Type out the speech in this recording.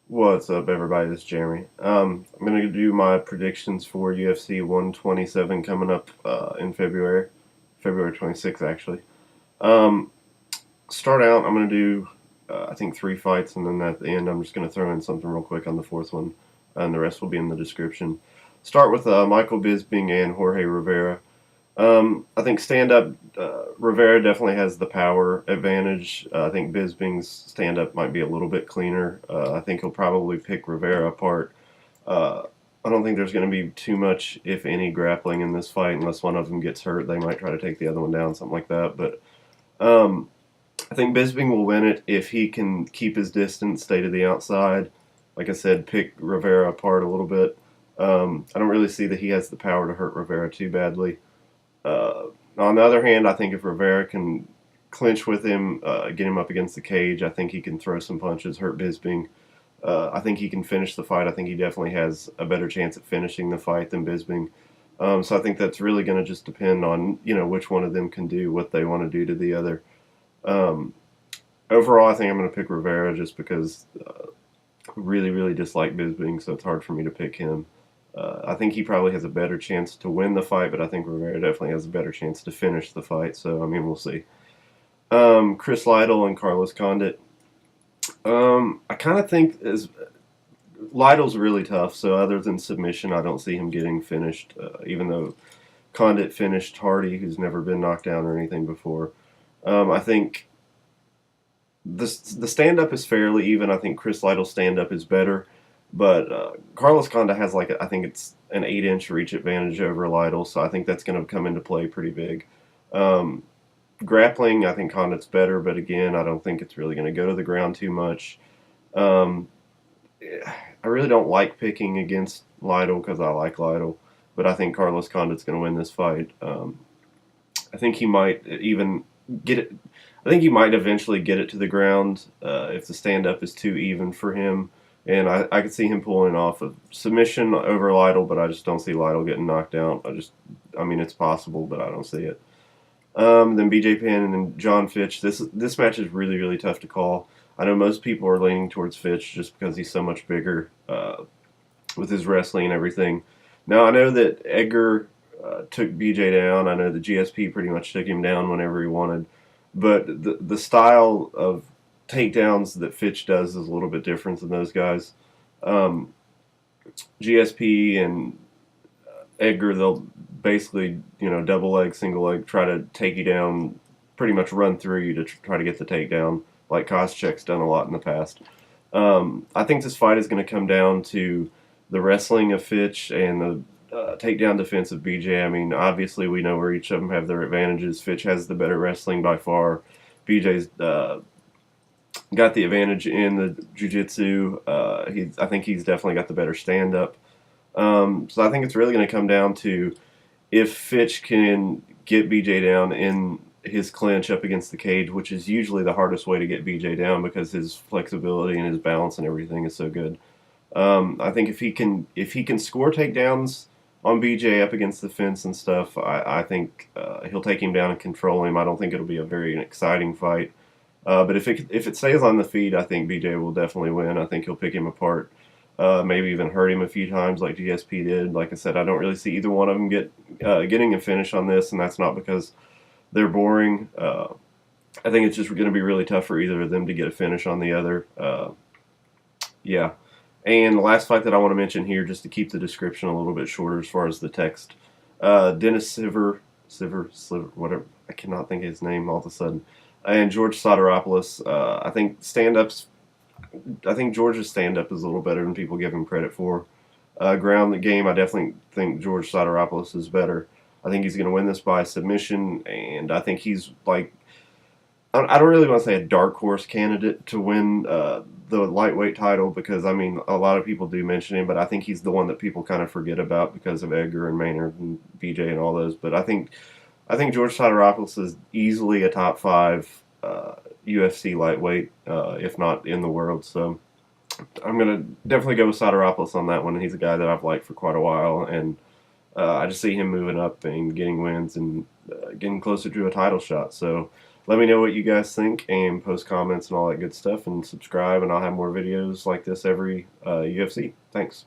What's up, everybody? This is Jeremy. I'm going to do my predictions for UFC 127 coming up in February, February 26th, actually. Um, Start out, I'm going to do, I think, three fights, and then at the end, I'm just going to throw in something real quick on the fourth one, and the rest will be in the description. Start with Michael Bisping and Jorge Rivera. I think stand up, Rivera definitely has the power advantage. I think Bisping's stand up might be a little bit cleaner. I think he'll probably pick Rivera apart. Uh, I don't think there's going to be too much, if any, grappling in this fight unless one of them gets hurt. They might try to take the other one down, something like that. But um, I think Bisping will win it if he can keep his distance, stay to the outside. Like I said, pick Rivera apart a little bit. I don't really see that he has the power to hurt Rivera too badly. Uh, on the other hand, I think if Rivera can clinch with him, get him up against the cage, I think he can throw some punches, hurt Bisping. I think he can finish the fight. I think he definitely has a better chance at finishing the fight than Bisping. So I think that's really going to just depend on which one of them can do what they want to do to the other. Um, Overall, I think I'm going to pick Rivera just because I really really dislike Bisping, so it's hard for me to pick him. I think he probably has a better chance to win the fight, but I think Rivera definitely has a better chance to finish the fight. So I mean, we'll see. Chris Lytle and Carlos Condit. I kind of think as Lytle's really tough. So other than submission, I don't see him getting finished. Even though Condit finished Hardy, who's never been knocked down or anything before. I think the stand up is fairly even. I think Chris Lytle's stand up is better. But Carlos Condit has I think it's an 8-inch reach advantage over Lytle, so I think that's going to come into play pretty big. Um, Grappling, I think Condit's better, but again, I don't think it's really going to go to the ground too much. Um, I really don't like picking against Lytle because I like Lytle, but I think Carlos Condit's going to win this fight. I think he might even get it. I think he might eventually get it to the ground if the stand up is too even for him. And I could see him pulling off a submission over Lytle, but I just don't see Lytle getting knocked out. I mean, it's possible, but I don't see it. Then BJ Penn and John Fitch. This match is really really tough to call. I know most people are leaning towards Fitch just because he's so much bigger with his wrestling and everything. Now I know that Edgar took BJ down. I know the GSP pretty much took him down whenever he wanted, but the style of takedowns that Fitch does is a little bit different than those guys. Um, GSP and Edgar, they'll basically, double leg, single leg, try to take you down, pretty much run through you to try to get the takedown, like Koscheck's done a lot in the past. I think this fight is going to come down to the wrestling of Fitch and the takedown defense of BJ. I mean, obviously, we know where each of them have their advantages. Fitch has the better wrestling by far. BJ's got the advantage in the jiu-jitsu. I think he's definitely got the better stand-up. So I think it's really going to come down to if Fitch can get BJ down in his clinch up against the cage, which is usually the hardest way to get BJ down because his flexibility and his balance and everything is so good. I think if he can score takedowns on BJ up against the fence and stuff, I think he'll take him down and control him. I don't think it'll be a very exciting fight. But if it stays on the feet, I think BJ will definitely win. I think he'll pick him apart, maybe even hurt him a few times like GSP did. Like I said, I don't really see either one of them getting a finish on this, and that's not because they're boring. I think it's just going to be really tough for either of them to get a finish on the other. Yeah. And the last fight that I want to mention here, just to keep the description a little bit shorter as far as the text, Dennis Siver, whatever. I cannot think of his name all of a sudden. And George Soteropoulos. I think George's stand-up is a little better than people give him credit for. Ground the game, I definitely think George Soteropoulos is better. I think he's going to win this by submission, and I think he's like, I don't really want to say a dark horse candidate to win the lightweight title because, I mean, a lot of people do mention him, but I think he's the one that people kind of forget about because of Edgar and Maynard and BJ and all those. But I think George Soteropoulos is easily a top five UFC lightweight, if not in the world. So I'm going to definitely go with Soteropoulos on that one. He's a guy that I've liked for quite a while, and I just see him moving up and getting wins and getting closer to a title shot. So Let me know what you guys think and post comments and all that good stuff, and subscribe, and I'll have more videos like this every UFC. Thanks.